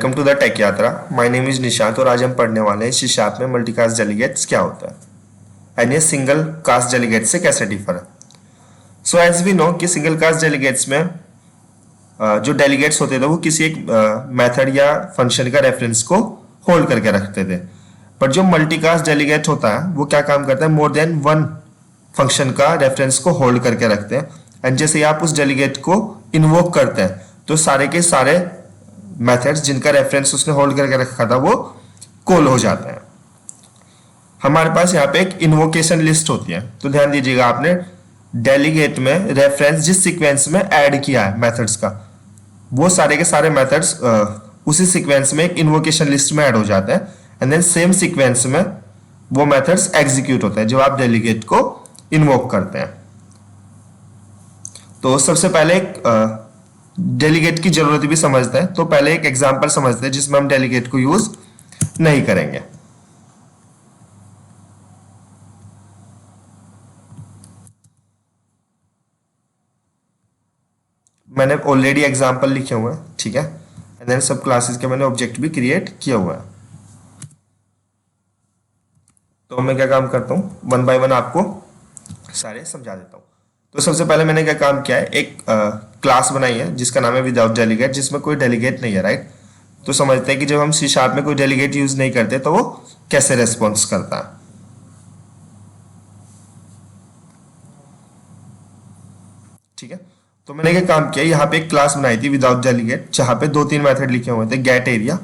Welcome to the take यात्रा। My name is Nishant और आज हम पढ़ने वाले हैं शीशाप में मल्टीकास्ट डेलीगेट्स क्या होता है एंड ये सिंगल कास्ट डेलीगेट से कैसे डिफर है। सो एज वी नो कि सिंगल कास्ट डेलीगेट्स में जो डेलीगेट्स होते थे वो किसी एक मेथड या फंक्शन का रेफरेंस को होल्ड करके रखते थे, पर जो मल्टीकास्ट डेलीगेट होता है वो क्या काम करता है, मोर देन वन फंक्शन का रेफरेंस को होल्ड करके रखते हैं। एंड जैसे आप उस डेलीगेट को इन्वोक करते हैं तो सारे के सारे मेथड्स जिनका रेफरेंस उसने होल्ड करके रखा था वो कॉल हो जाते हैं। हमारे पास यहाँ पे एक इन्वोकेशन लिस्ट होती है, तो ध्यान दीजिएगा आपने डेलीगेट में रेफरेंस जिस सीक्वेंस में ऐड किया है मेथड्स का, वो सारे के सारे मेथड्स उसी सीक्वेंस में एक इन्वोकेशन लिस्ट में ऐड हो जाते हैं एंड देन सेम सीक्वेंस में वो मेथड्स एग्जीक्यूट होते हैं जब आप डेलीगेट को इन्वोक करते हैं। तो सबसे पहले एक डेलीगेट की जरूरत भी समझते हैं, तो पहले एक एग्जांपल समझते हैं जिसमें हम डेलीगेट को यूज नहीं करेंगे। मैंने ऑलरेडी एग्जांपल लिखे हुए हैं, ठीक है, एंड देन सब क्लासेस के मैंने ऑब्जेक्ट भी क्रिएट किया हुआ है। तो मैं क्या काम करता हूं, वन बाय वन आपको सारे समझा देता हूं। तो सबसे पहले मैंने क्या काम किया है, एक क्लास बनाई है जिसका नाम है विदाउट डेलीगेट, जिसमें कोई डेलीगेट नहीं है, राइट। तो समझते हैं कि जब हम सी शार्प में कोई डेलीगेट यूज नहीं करते तो वो कैसे रेस्पॉन्स करता है। ठीक है, तो मैंने क्या काम किया, यहाँ पे एक क्लास बनाई थी विदाउट डेलीगेट जहां पे 2-3 मेथड लिखे हुए थे, गेट एरिया,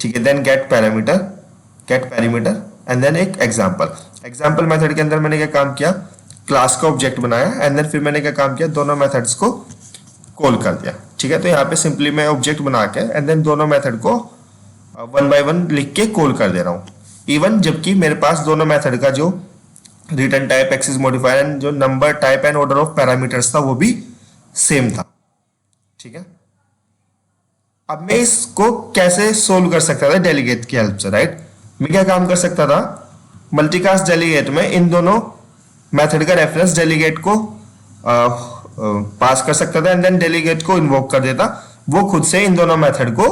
ठीक है, then get parameter and then एक एग्जाम्पल मेथड के अंदर मैंने क्या काम किया, क्लास का ऑब्जेक्ट बनाया एंड देन फिर मैंने क्या काम किया, दोनों मेथड्स को कॉल कर दिया। ठीक है, तो यहाँ पे सिंपली मैं ऑब्जेक्ट बना के एंड देन दोनों मेथड को वन बाय वन लिख के कॉल कर दे रहा हूँ, इवन जबकि मेरे पास दोनों मेथड का जो return type, access modifier and जो number type and order of parameters था वो भी सेम था। ठीक है, अब मैं इसको कैसे सोल्व कर सकता था डेलीगेट की हेल्प से, राइट। मैं क्या काम कर सकता था, मल्टीकास्ट डेलीगेट में इन दोनों मेथड का रेफरेंस डेलीगेट को पास कर सकता था एंड देन डेलीगेट को इन्वोक कर देता, वो खुद से इन दोनों मेथड को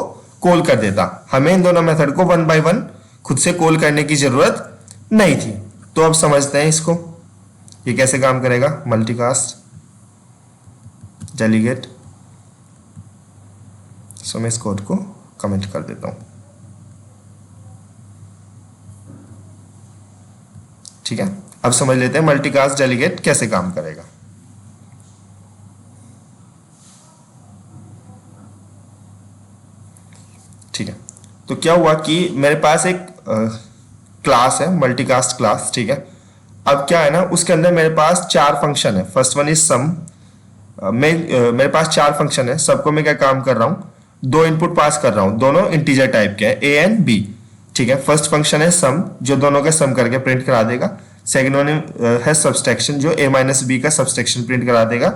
कॉल कर देता। हमें इन दोनों मेथड को वन बाय वन खुद से कॉल करने की जरूरत नहीं थी। तो अब समझते हैं इसको, ये कैसे काम करेगा मल्टीकास्ट डेलीगेट। सो मैं इस कोड को कमेंट कर देता हूं। ठीक है, अब समझ लेते हैं मल्टीकास्ट डेलीगेट कैसे काम करेगा। ठीक है, तो क्या हुआ कि मेरे पास एक क्लास है, मल्टीकास्ट क्लास, ठीक है। अब क्या है ना, उसके अंदर मेरे पास 4 फंक्शन है। First one is sum. मेरे पास 4 फंक्शन है, सबको मैं क्या काम कर रहा हूं, 2 इनपुट पास कर रहा हूं, दोनों इंटीजर टाइप के हैं, ए एंड बी। ठीक है, फर्स्ट फंक्शन है सम, जो दोनों का सम करके प्रिंट करा देगा। सेकंड वन है सबस्ट्रैक्शन, जो a माइनस बी का सबस्ट्रैक्शन प्रिंट करा देगा।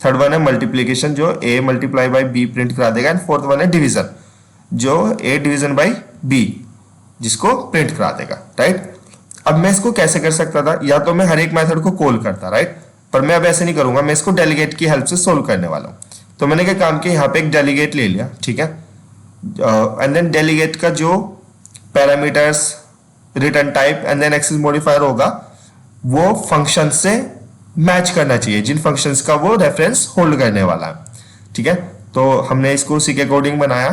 थर्ड वन है मल्टीप्लिकेशन, जो a multiply by b print करा देगा। एंड फोर्थ वन है डिवीजन, जो a डिवीजन बाय b जिसको प्रिंट करा देगा, राइट। अब मैं इसको कैसे कर सकता था, या तो मैं हर एक मेथड को कॉल करता, राइट, पर मैं अब ऐसे नहीं करूंगा, मैं इसको डेलीगेट की हेल्प से सोल्व करने वाला हूं। तो मैंने क्या काम किया, यहाँ पे एक डेलीगेट ले लिया, ठीक है, एंड देन डेलीगेट का जो parameters, return type and then access modifier होगा वो फंक्शन से मैच करना चाहिए, जिन फंक्शंस का वो रेफरेंस होल्ड करने वाला है। ठीक है, तो हमने इसको उसी के अकॉर्डिंग बनाया।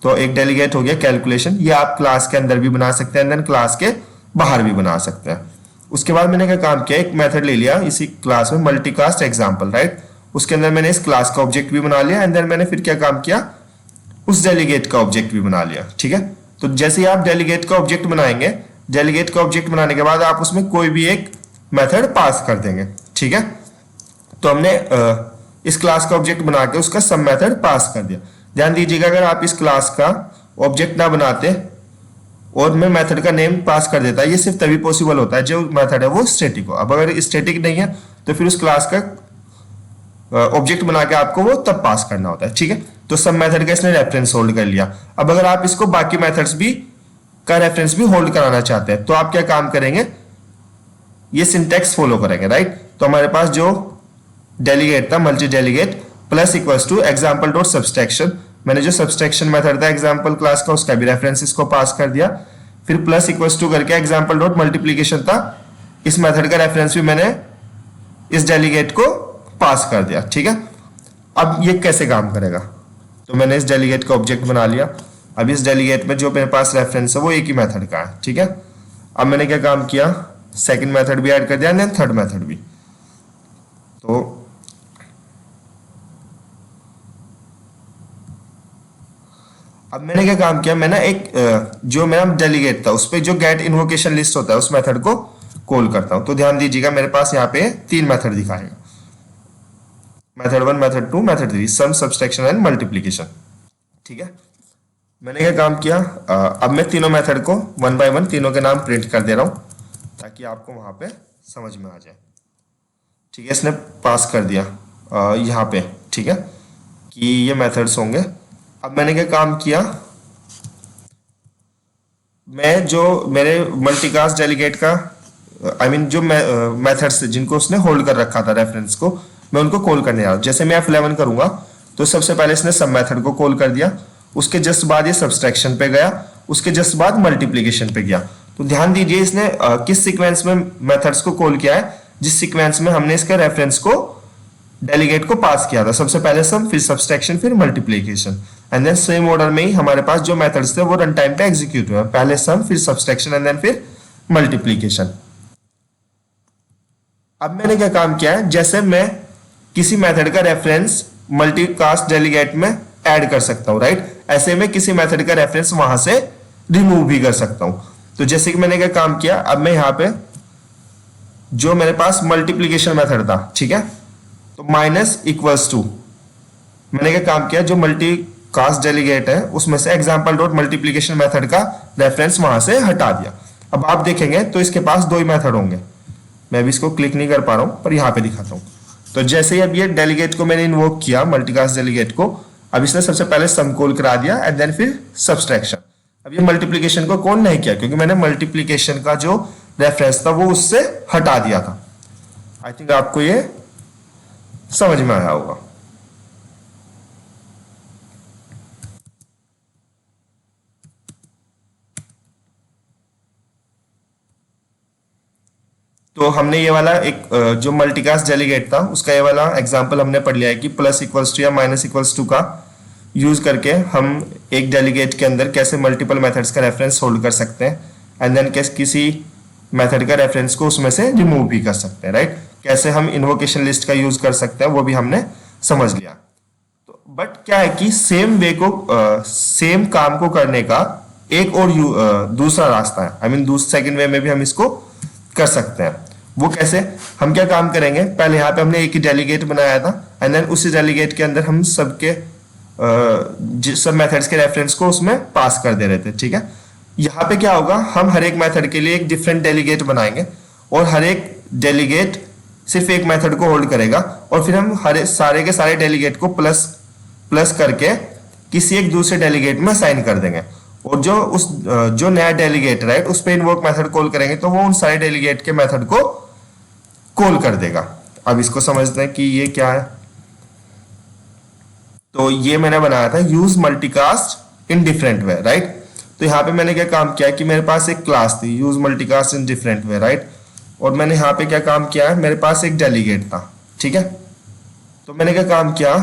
तो एक डेलीगेट हो गया कैलकुलेशन, ये आप क्लास के अंदर भी बना सकते हैं, देन क्लास के बाहर भी बना सकते हैं। उसके बाद मैंने क्या काम किया, एक मेथड ले लिया इसी क्लास में, मल्टीकास्ट एग्जाम्पल, राइट। उसके अंदर मैंने इस क्लास का ऑब्जेक्ट भी बना लिया एंड देन मैंने फिर क्या काम किया, उस डेलीगेट का ऑब्जेक्ट भी बना लिया। ठीक है, तो जैसे ही आप डेलीगेट का ऑब्जेक्ट बनाएंगे, डेलीगेट का ऑब्जेक्ट बनाने के बाद आप उसमें कोई भी एक मेथड पास कर देंगे। ठीक है, तो हमने इस क्लास का ऑब्जेक्ट बना के उसका सब मेथड पास कर दिया। ध्यान दीजिएगा, अगर आप इस क्लास का ऑब्जेक्ट ना बनाते और मैं मेथड का नेम पास कर देता, ये सिर्फ तभी पॉसिबल होता है जो मेथड है वो स्टैटिक हो। अब अगर स्टैटिक नहीं है तो फिर उस क्लास का ऑब्जेक्ट बना के आपको वो तब पास करना होता है। ठीक है, तो सब मेथड का इसने रेफरेंस होल्ड कर लिया। अब अगर आप इसको बाकी मेथड्स भी का रेफरेंस भी होल्ड कराना चाहते हैं तो आप क्या काम करेंगे, ये सिंटेक्स फॉलो करेंगे, राइट। तो हमारे पास जो डेलीगेट था, multi delegate plus equals to example dot subtraction, मैंने जो सब्सट्रैक्शन मेथड था एग्जाम्पल क्लास का उसका भी रेफरेंस इसको पास कर दिया, फिर प्लस इक्वल्स टू करके एग्जाम्पल डॉट मल्टीप्लीकेशन था, इस मेथड का रेफरेंस भी मैंने इस डेलीगेट को पास कर दिया। ठीक है, अब ये कैसे काम करेगा, तो मैंने इस डेलीगेट का ऑब्जेक्ट बना लिया। अब इस डेलीगेट में जो मेरे पास रेफरेंस है वो एक ही मेथड का है। ठीक है, अब मैंने क्या काम किया, सेकंड मेथड भी ऐड कर दिया एंड थर्ड मेथड भी। तो अब मैंने क्या काम किया, मैंने एक जो मेरा डेलीगेट था उस पर जो गेट इन्वोकेशन लिस्ट होता है उस मेथड को कॉल करता हूं। तो ध्यान दीजिएगा मेरे पास यहाँ पे 3 मेथड दिखाएगा, method 1, method 2, method 3, sum, subtraction and multiplication. ठीक है, मैंने क्या काम किया, अब मैं तीनों मेथड को 1 बाय 1 तीनों के नाम प्रिंट कर दे रहा हूं ताकि आपको वहां पे समझ में आ जाए। ठीक है, इसने पास कर दिया यहाँ पे, ठीक है, कि ये मेथड्स होंगे। अब मैंने क्या काम किया, मैं जो मेरे मल्टीकास्ट डेलीगेट का जो मेथड्स जिनको उसने होल्ड कर रखा था रेफरेंस को, मैं उनको कॉल करने जा रहा हूँ। जैसे मैं F11 करूंगा तो सबसे पहले इसने सब मेथड को कॉल कर दिया, उसके जस्ट बाद ये सब्सट्रैक्शन पे गया, उसके जस्ट बाद मल्टीप्लीकेशन पे गया। तो ध्यान दीजिए इसने किस सीक्वेंस में मेथड्स को कॉल किया है, जिस सीक्वेंस में हमने इसके रेफरेंस को डेलीगेट को पास किया था। सबसे पहले सम, फिर सब्सट्रैक्शन, फिर multiplication, and then same order में ही हमारे पास जो मेथड्स थे वो रन टाइम पे एग्जीक्यूट हुए, पहले सम, फिर सब्सट्रैक्शन एंड देन फिर मल्टीप्लीकेशन। अब मैंने क्या काम किया है, जैसे मैं किसी मेथड का रेफरेंस मल्टीकास्ट डेलीगेट में ऐड कर सकता हूं, राइट, ऐसे में किसी मेथड का रेफरेंस वहां से रिमूव भी कर सकता हूं। तो जैसे कि मैंने क्या काम किया, अब मैं यहां पे जो मेरे पास मल्टीप्लीकेशन मेथड था, ठीक है, तो माइनस इक्वल्स टू, मैंने क्या काम किया, जो मल्टीकास्ट डेलीगेट है उसमें से एग्जांपल डॉट मल्टीप्लीकेशन मेथड का रेफरेंस वहां से हटा दिया। अब आप देखेंगे तो इसके पास 2 ही मेथड होंगे, मैं भी इसको क्लिक नहीं कर पा रहा हूं पर यहां पे दिखाता हूं। तो जैसे ही अब ये डेलीगेट को मैंने इन्वोक किया, मल्टीकास्ट डेलीगेट को, अब इसने सबसे पहले सम कॉल करा दिया एंड देन फिर सब्सट्रैक्शन। अब ये मल्टीप्लीकेशन को कॉल नहीं किया क्योंकि मैंने मल्टीप्लीकेशन का जो रेफरेंस था वो उससे हटा दिया था। आई थिंक आपको ये समझ में आया होगा। तो हमने ये वाला एक जो मल्टीकास्ट डेलीगेट था उसका ये वाला एग्जांपल हमने पढ़ लिया है कि प्लस इक्वल्स टू या माइनस इक्वल्स टू का यूज करके हम एक डेलीगेट के अंदर कैसे मल्टीपल मेथड्स का रेफरेंस होल्ड कर सकते हैं एंड देन कैसे किसी मेथड का रेफरेंस को उसमें से रिमूव भी कर सकते हैं, राइट। कैसे हम इन्वोकेशन लिस्ट का यूज कर सकते हैं वो भी हमने समझ लिया। तो बट क्या है कि सेम वे को सेम काम को करने का एक और दूसरा रास्ता है, दूसरे सेकंड वे में भी हम इसको कर सकते हैं। वो कैसे, हम क्या काम करेंगे, पहले यहाँ पे हमने एक ही डेलीगेट बनाया था एंड देन उसी डेलीगेट के अंदर हम सबके सब मेथड्स के रेफरेंस को उसमें पास कर दे रहे थे, ठीक है। यहाँ पे क्या होगा, हम हर एक मेथड के लिए एक डिफरेंट डेलीगेट बनाएंगे और हर एक डेलीगेट सिर्फ एक मेथड को होल्ड करेगा और फिर हम हर सारे के सारे डेलीगेट को प्लस प्लस करके किसी एक दूसरे डेलीगेट में असाइन कर देंगे और जो नया डेलीगेट, राइट, उस पे इन्वोक मेथड कॉल करेंगे तो वो उन सारे डेलीगेट के मेथड को कॉल कर देगा। अब इसको समझते हैं कि ये क्या है। तो ये मैंने बनाया था use multicast in different way, right. तो यहाँ पे मैंने क्या काम किया कि मेरे पास एक क्लास थी use multicast in different way, right, और मैंने यहाँ पे क्या काम किया है, मेरे पास एक डेलीगेट था, ठीक है। तो मैंने क्या काम किया,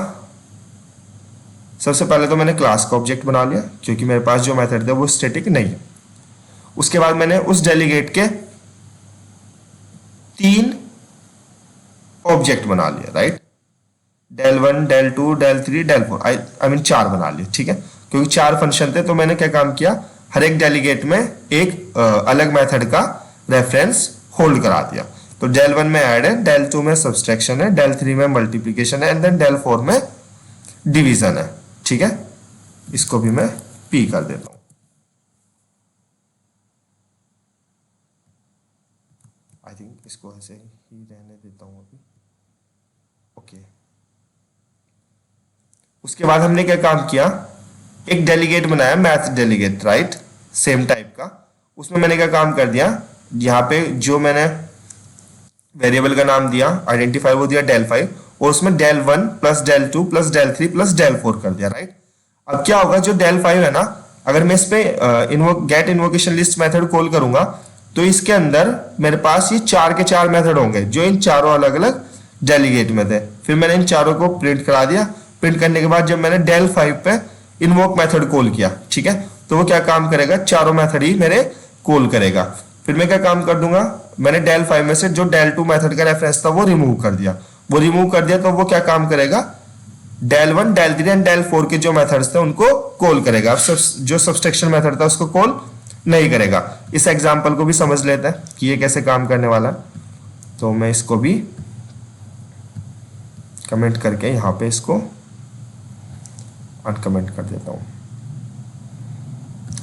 सबसे पहले तो मैंने क्लास का ऑब्जेक्ट बना लिया क्योंकि मेरे पास जो मेथड था वो स्टैटिक नहीं है। उसके बाद मैंने उस डेलीगेट के 3 ऑब्जेक्ट बना लिया, right, del 1, del 2, del 3, del 4, I mean 4 बना लिए, ठीक है, क्योंकि 4 फंक्शन थे। तो मैंने क्या काम किया, हर एक डेलीगेट में एक अलग मेथड का रेफरेंस होल्ड करा दिया। तो del 1 में ऐड है, del 2 में सब्सट्रैक्शन है, del 3 में मल्टीप्लीकेशन है एंड देन del 4 में डिवीजन है, ठीक है। इसको भी मैं P कर देता हूं। आई थिंक इसको ऐसे ही रहने देता हूं अभी, ओके। उसके बाद हमने क्या काम किया, एक डेलीगेट बनाया, math delegate, right, same type का। उसमें मैंने क्या काम कर दिया, यहाँ पे जो मैंने वेरिएबल का नाम दिया आइडेंटिफायर वो दिया del 5 और उसमें del 1 plus del 2 plus del 3 plus del 4 कर दिया, राइट। अब क्या होगा, जो del 5 है ना, अगर मैं इस पे get invocation list method call करूंगा तो इसके अंदर मेरे पास ये चार के चार मेथड होंगे जो इन चारों अलग अलग डेलीगेट में थे। फिर मैंने इन चारों को प्रिंट करा दिया। प्रिंट करने के बाद जब मैंने del 5 पे इन्वोक मेथड कॉल किया, ठीक है, तो वो क्या काम करेगा, चारों मेथड ही मेरे कॉल करेगा। फिर मैं क्या काम कर दूंगा, मैंने del 5 में से जो del 2 मेथड का रेफरेंस था वो रिमूव कर दिया। वो रिमूव कर दिया तो वो क्या काम करेगा, del 1 del 3 एंड del 4 के जो मेथड्स थे उनको कॉल करेगा। अब जो सब्सट्रैक्शन मेथड था उसको कॉल नहीं करेगा। इस एग्जांपल को भी समझ लेते हैं कि ये कैसे काम करने वाला है। तो मैं इसको भी कमेंट करके यहाँ पे इसको अनकमेंट कर देता हूँ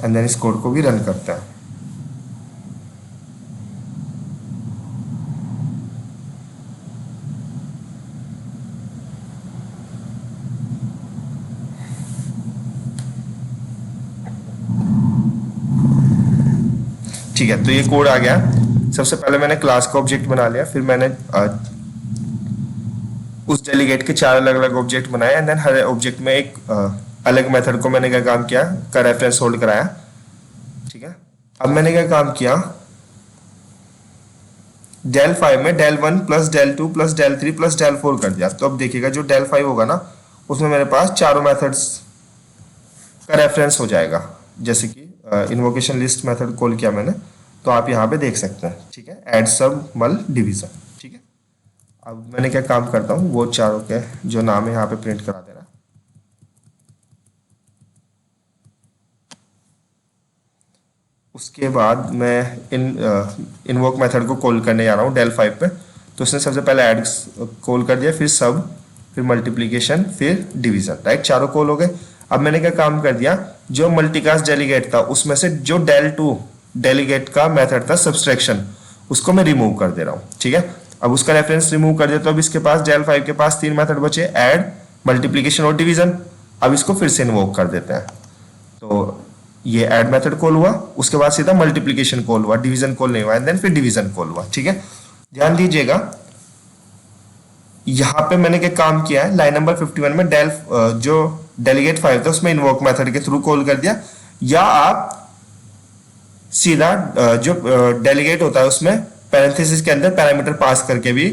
एंड देन इस कोड को भी रन करते हैं। ठीक है, तो ये कोड आ गया। सबसे पहले मैंने क्लास का ऑब्जेक्ट बना लिया, फिर मैंने उस डेलीगेट के चार अलग अलग ऑब्जेक्ट बनाए एंड देन हर ऑब्जेक्ट में एक अलग मेथड को मैंने क्या काम किया, का रेफरेंस होल्ड कराया। ठीक है, अब मैंने क्या काम किया, del 5 में del 1 plus del 2 plus del 3 plus del 4 कर दिया। तो अब देखिएगा जो del 5 होगा ना उसमें मेरे पास चारों मेथड्स का रेफरेंस हो जाएगा। जैसे कि इन्वोकेशन लिस्ट मेथड कॉल किया मैंने, तो आप यहाँ पे देख सकते हैं। ठीक है, एड सब मल डिवीजन। ठीक है, अब मैंने क्या काम करता हूँ, वो चारों के जो नाम है यहाँ पे प्रिंट करा देना। उसके बाद मैं इन्वोक मेथड को कॉल करने जा रहा हूँ del 5 पे। तो उसने सबसे पहले ऐड कॉल कर दिया, फिर सब, फिर मल्टीप्लीकेशन, फिर डिवीजन। राइट, चारों कॉल हो गए। अब मैंने क्या काम कर दिया, जो मल्टीकास्ट डेलीगेट था उसमें से जो del 2 डेलीगेट का मेथड था सब्सट्रैक्शन, उसको मैं रिमूव कर दे रहा हूँ। ठीक है, अब उसका रेफरेंस रिमूव कर दिया तो अब इसके पास del 5 के पास तीन मेथड बचे, ऐड, मल्टीप्लीकेशन और डिवीजन। अब इसको फिर से इन्वोक कर देते हैं। तो ये ऐड मेथड कॉल हुआ, उसके बाद सीधा मल्टीप्लीकेशन कॉल हुआ, डिवीजन कॉल नहीं हुआ, एंड देन फिर डिवीजन कॉल हुआ। ठीक है, ध्यान दीजिएगा यहाँ पे मैंने क्या काम किया है, लाइन नंबर 51 में जो डेलीगेट 5 था उसमें इन्वोक मेथड के थ्रू कॉल कर दिया, या आप सीधा जो डेलीगेट होता है उसमें पैरेंथेसिस के अंदर पैरामीटर पास करके भी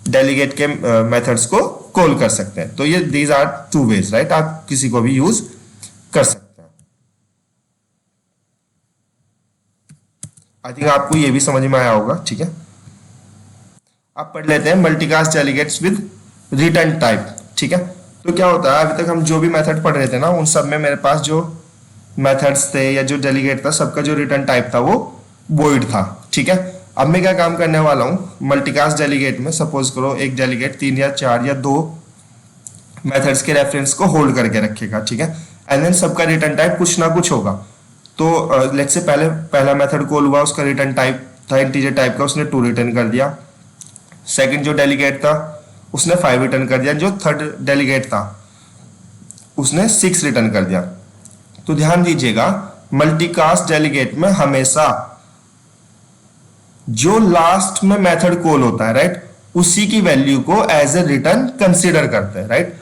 डेलीगेट के मेथड्स को कॉल कर सकते हैं। तो ये these are two ways, right, आप किसी को भी यूज कर सकते हैं। आई थिंक आपको ये भी समझ में आया होगा। ठीक है, अब पढ़ लेते हैं multicast delegates with return type. ठीक है, तो क्या होता है, अभी तक हम जो भी मेथड पढ़ रहे थे ना उन सब में मेरे पास जो मेथड्स थे या जो डेलीगेट था सबका जो रिटर्न टाइप था वो वॉइड था। ठीक है, अब मैं क्या काम करने वाला हूँ, मल्टीकास्ट डेलीगेट में सपोज करो एक डेलीगेट 3 या 4 या 2 मेथड्स के रेफरेंस को होल्ड करके रखेगा। ठीक है, एंड देन सबका रिटर्न टाइप कुछ ना कुछ होगा। तो लेट्स से पहला मेथड कॉल हुआ, उसका रिटर्न टाइप था इंटीजर टाइप का, उसने 2 रिटर्न कर दिया। सेकंड जो डेलीगेट था उसने 5 रिटर्न कर दिया। जो थर्ड डेलीगेट था उसने 6 रिटर्न कर दिया। तो ध्यान दीजिएगा मल्टीकास्ट डेलीगेट में हमेशा जो लास्ट में मेथड कॉल होता है, राइट, उसी की वैल्यू को एज ए रिटर्न कंसीडर करते हैं। राइट,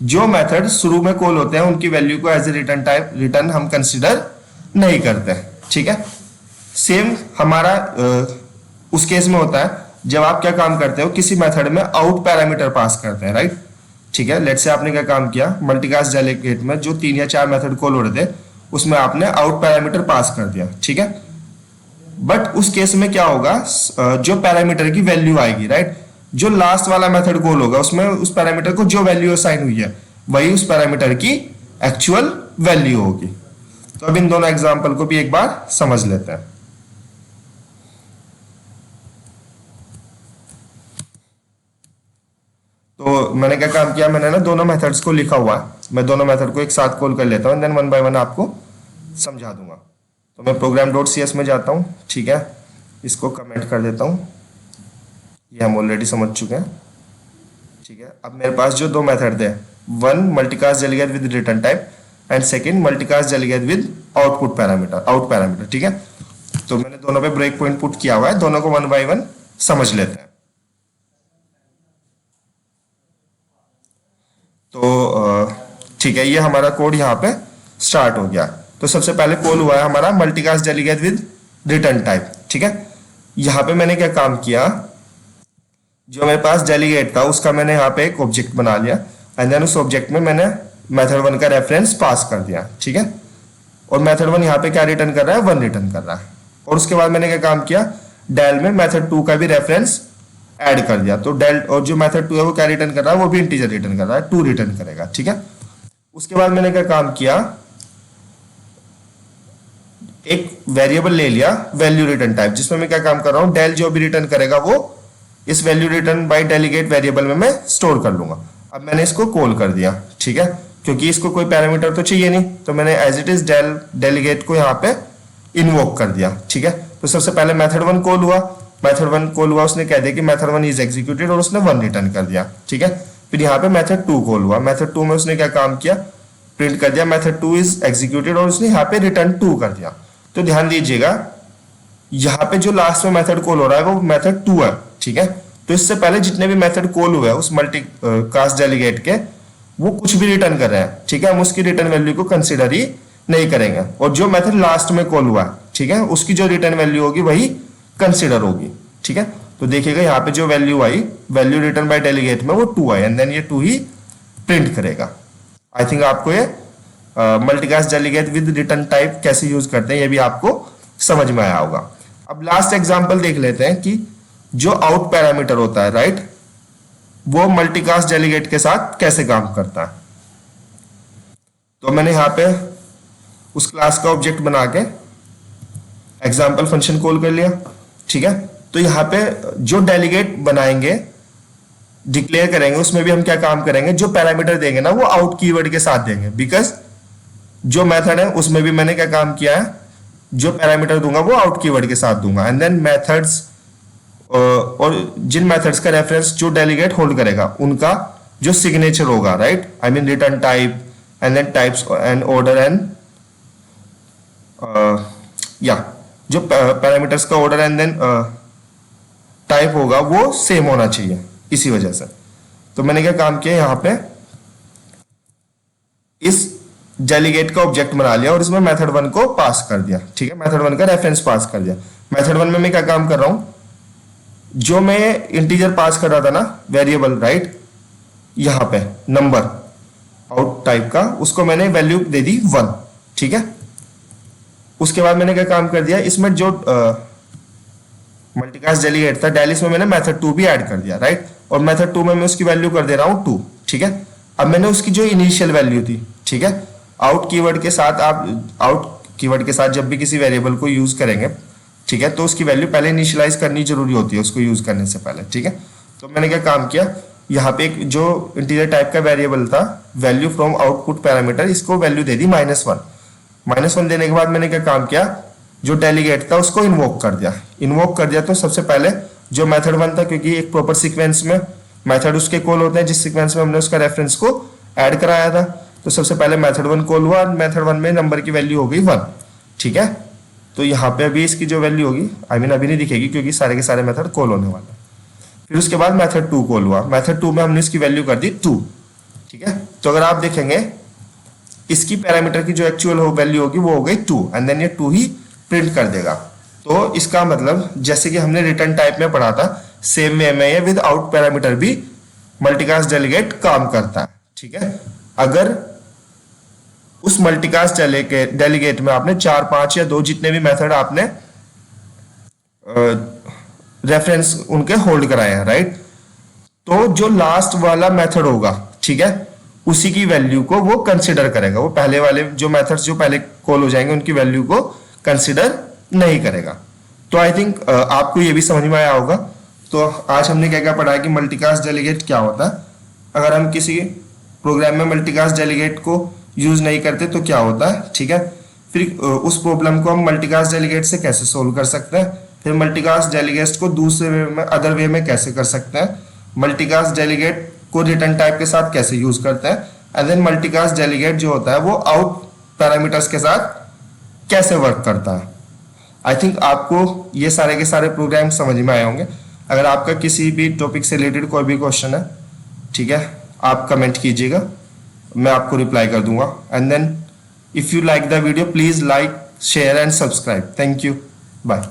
जो मेथड शुरू में कॉल होते हैं उनकी वैल्यू को एज ए रिटर्न हम कंसीडर नहीं करते। ठीक है, सेम हमारा उस केस में होता है जब आप क्या काम करते हो, किसी मेथड में आउट पैरामीटर पास करते हैं। राइट, ठीक है, लेट्स से आपने क्या काम किया, मल्टीकास्ट डेलीगेट में जो 3 या 4 मेथड कॉल हो रहे थे उसमें आपने आउट पैरामीटर पास कर दिया। ठीक है, बट उस केस में क्या होगा, जो पैरामीटर की वैल्यू आएगी, राइट, जो लास्ट वाला मेथड कॉल होगा उसमें उस पैरामीटर को जो वैल्यू असाइन हुई है वही उस पैरामीटर की एक्चुअल वैल्यू होगी। तो अब इन दोनों एग्जांपल को भी एक बार समझ लेते हैं। तो मैंने क्या काम किया, मैंने ना दोनों मेथड्स को लिखा हुआ है, मैं दोनों मेथड को एक साथ कॉल कर लेता हूँ, देन वन बाय वन आपको समझा दूंगा। तो मैं program.cs में जाता हूँ। ठीक है, इसको कमेंट कर देता हूँ, ये हम ऑलरेडी समझ चुके हैं। ठीक है, अब मेरे पास जो दो मेथड थे, one multicast delegate with return type and second multicast delegate with out parameter. ठीक है, तो मैंने दोनों पे ब्रेक पॉइंट पुट किया हुआ है, दोनों को वन बाय वन समझ लेते हैं। तो ठीक है, ये हमारा कोड यहाँ पे स्टार्ट हो गया। तो सबसे पहले कॉल हुआ है हमारा multicast delegate with return type. ठीक है, यहाँ पे मैंने क्या काम किया, जो मेरे पास डेलीगेट था उसका मैंने यहाँ पे एक ऑब्जेक्ट बना लिया एंड देन उस ऑब्जेक्ट में मैंने मेथड 1 का रेफरेंस पास कर दिया। ठीक है, और मेथड 1 यहाँ पे क्या रिटर्न कर रहा है, 1 रिटर्न कर रहा है। और उसके बाद मैंने क्या काम किया, डेल में मेथड 2 का भी रेफरेंस ऐड कर दिया। तो डेल और जो मेथड 2 है वो क्या रिटर्न कर रहा है, वो भी इंटीजर रिटर्न कर रहा है, 2 रिटर्न करेगा। ठीक है, उसके बाद मैंने क्या काम किया, एक वेरिएबल ले लिया वैल्यू रिटर्न टाइप, जिसमें मैं क्या काम कर रहा हूं, डेल जो भी रिटर्न करेगा वो इस value return by delegate variable में मैं स्टोर कर लूंगा। अब मैंने इसको कॉल कर दिया। ठीक है, क्योंकि इसको कोई पैरामीटर तो चाहिए नहीं, तो मैंने as it is del delegate को यहाँ पे इन्वोक कर दिया। ठीक है, तो सबसे पहले मेथड 1 कॉल हुआ, मेथड 1 कॉल हुआ, उसने कह दिया कि मेथड 1 इज एग्जीक्यूटेड और उसने 1 रिटर्न कर दिया। ठीक है, फिर यहाँ पे मेथड 2 कॉल हुआ, मेथड 2 में उसने क्या काम किया, प्रिंट कर दिया मेथड 2 इज एग्जीक्यूटेड और उसने यहाँ पे रिटर्न 2 कर दिया। तो ध्यान दीजिएगा, यहाँ पे जो लास्ट में मेथड कॉल हो रहा है वो मेथड 2 है। ठीक है, तो इससे पहले जितने भी मेथड कॉल हुए उस मल्टी कास्ट डेलीगेट के, वो कुछ भी रिटर्न कर रहे हैं। ठीक है, हम उसकी रिटर्न वैल्यू को कंसिडर ही नहीं करेंगे, और जो मेथड लास्ट में कॉल हुआ है, ठीक है, उसकी जो रिटर्न वैल्यू होगी वही कंसिडर होगी। ठीक है, तो देखिएगा यहाँ पे जो value I, value return by delegate में वो 2 आई एंड देन ये 2 ही प्रिंट करेगा। आई थिंक आपको ये multicast delegate with return type कैसे यूज करते हैं ये भी आपको समझ में आया होगा। अब लास्ट एग्जांपल देख लेते हैं कि जो आउट पैरामीटर होता है, राइट, वो मल्टीकास्ट डेलीगेट के साथ कैसे काम करता है। तो मैंने यहाँ पे उस क्लास का ऑब्जेक्ट बना के एग्जाम्पल फंक्शन कॉल कर लिया। ठीक है, तो यहाँ पे जो डेलीगेट बनाएंगे, डिक्लेयर करेंगे, उसमें भी हम क्या काम करेंगे, जो पैरामीटर देंगे ना वो आउट कीवर्ड के साथ देंगे, बिकॉज जो मेथड है उसमें भी मैंने क्या काम किया है, जो पैरामीटर दूंगा वो आउट कीवर्ड के साथ दूंगा एंड देन मेथड्स और जिन मेथड्स का रेफरेंस जो डेलीगेट होल्ड करेगा उनका जो सिग्नेचर होगा, right, I mean return type and then types and order and या जो पैरामीटर्स का ऑर्डर एंड देन टाइप होगा वो सेम होना चाहिए, इसी वजह से। तो मैंने क्या काम किया, यहाँ पे इस डेलीगेट का ऑब्जेक्ट बना लिया और इसमें मेथड 1 को पास कर दिया। ठीक है, मेथड 1 का रेफरेंस पास कर दिया। मेथड 1 में मैं क्या काम कर रहा हूं, जो मैं इंटीजर पास कर रहा था ना वेरिएबल, राइट, यहां पे नंबर आउट टाइप का, उसको मैंने वैल्यू दे दी 1। ठीक है, उसके बाद मैंने क्या काम कर दिया, इसमें जो मल्टीकास्ट डेलीगेट था डेल, इसमें मैंने मेथड 2 भी ऐड कर दिया, राइट, और मेथड 2 में मैं उसकी वैल्यू कर दे रहा हूं 2। ठीक है, अब मैंने उसकी जो इनिशियल वैल्यू थी, ठीक है, आउट कीवर्ड के साथ, आप आउट कीवर्ड के साथ जब भी किसी वेरिएबल को यूज करेंगे, ठीक है, तो उसकी वैल्यू पहले इनिशियलाइज करनी जरूरी होती है उसको यूज करने से पहले। ठीक है, तो मैंने क्या काम किया, यहाँ पे एक जो इंटीजर टाइप का वेरिएबल था, वैल्यू फ्रॉम आउटपुट पैरामीटर, इसको वैल्यू दे दी -1। -1 देने के बाद मैंने क्या काम किया, जो डेलीगेट था उसको इन्वोक कर दिया। इन्वोक कर दिया तो सबसे पहले जो मेथड 1 था, क्योंकि एक प्रॉपर सीक्वेंस में मेथड उसके कॉल होते हैं जिस सीक्वेंस में हमने उसका रेफरेंस को ऐड कराया था, तो सबसे पहले मेथड 1 कॉल हुआ, मेथड 1 में नंबर की वैल्यू हो गई 1। ठीक है, तो यहाँ पे अभी इसकी जो वैल्यू होगी, आई मीन अभी नहीं दिखेगी क्योंकि सारे के सारे मेथड कॉल होने वाले हैं। फिर उसके बाद मेथड 2 कॉल हुआ, मेथड 2 में हमने इसकी वैल्यू कर दी 2। ठीक है, तो अगर आप देखेंगे इसकी पैरामीटर की जो एक्चुअल वैल्यू होगी वो हो गई 2 एंड देन ये 2 ही प्रिंट कर देगा। तो इसका मतलब जैसे कि हमने रिटर्न टाइप में पढ़ा था, सेम वे में ये विद आउट पैरामीटर भी मल्टीकास्ट डेलीगेट काम करता है। ठीक है, अगर उस मल्टीकास्ट डेलीगेट में आपने 4, 5 या 2 जितने भी मेथड आपने रेफरेंस उनके होल्ड कराए हैं, राइट, तो जो लास्ट वाला मेथड होगा, ठीक है, उसी की वैल्यू को वो कंसिडर करेगा। वो पहले वाले जो मेथड्स जो पहले कॉल हो जाएंगे उनकी वैल्यू को कंसिडर नहीं करेगा। तो आई थिंक आपको ये भी समझ में आया होगा। तो आज हमने क्या क्या पढ़ा है कि मल्टीकास्ट डेलीगेट क्या होता है, अगर हम किसी प्रोग्राम में मल्टीकास्ट डेलीगेट को यूज नहीं करते तो क्या होता है। ठीक है, फिर उस प्रॉब्लम को हम मल्टीकास्ट डेलीगेट से कैसे सोल्व कर सकते हैं, फिर मल्टीकास्ट डेलीगेट को दूसरे वे में, अदर वे में कैसे कर सकते हैं, मल्टीकास्ट डेलीगेट को रिटर्न टाइप के साथ कैसे यूज करते हैं, एंड देन मल्टीकास्ट डेलीगेट जो होता है वो आउट पैरामीटर्स के साथ कैसे वर्क करता है। आई थिंक आपको ये सारे के सारे प्रोग्राम समझ में आए होंगे। अगर आपका किसी भी टॉपिक से रिलेटेड कोई भी क्वेश्चन है, ठीक है, आप कमेंट कीजिएगा, मैं आपको रिप्लाई कर दूंगा। And then if you like the video please like share and subscribe. Thank you, bye.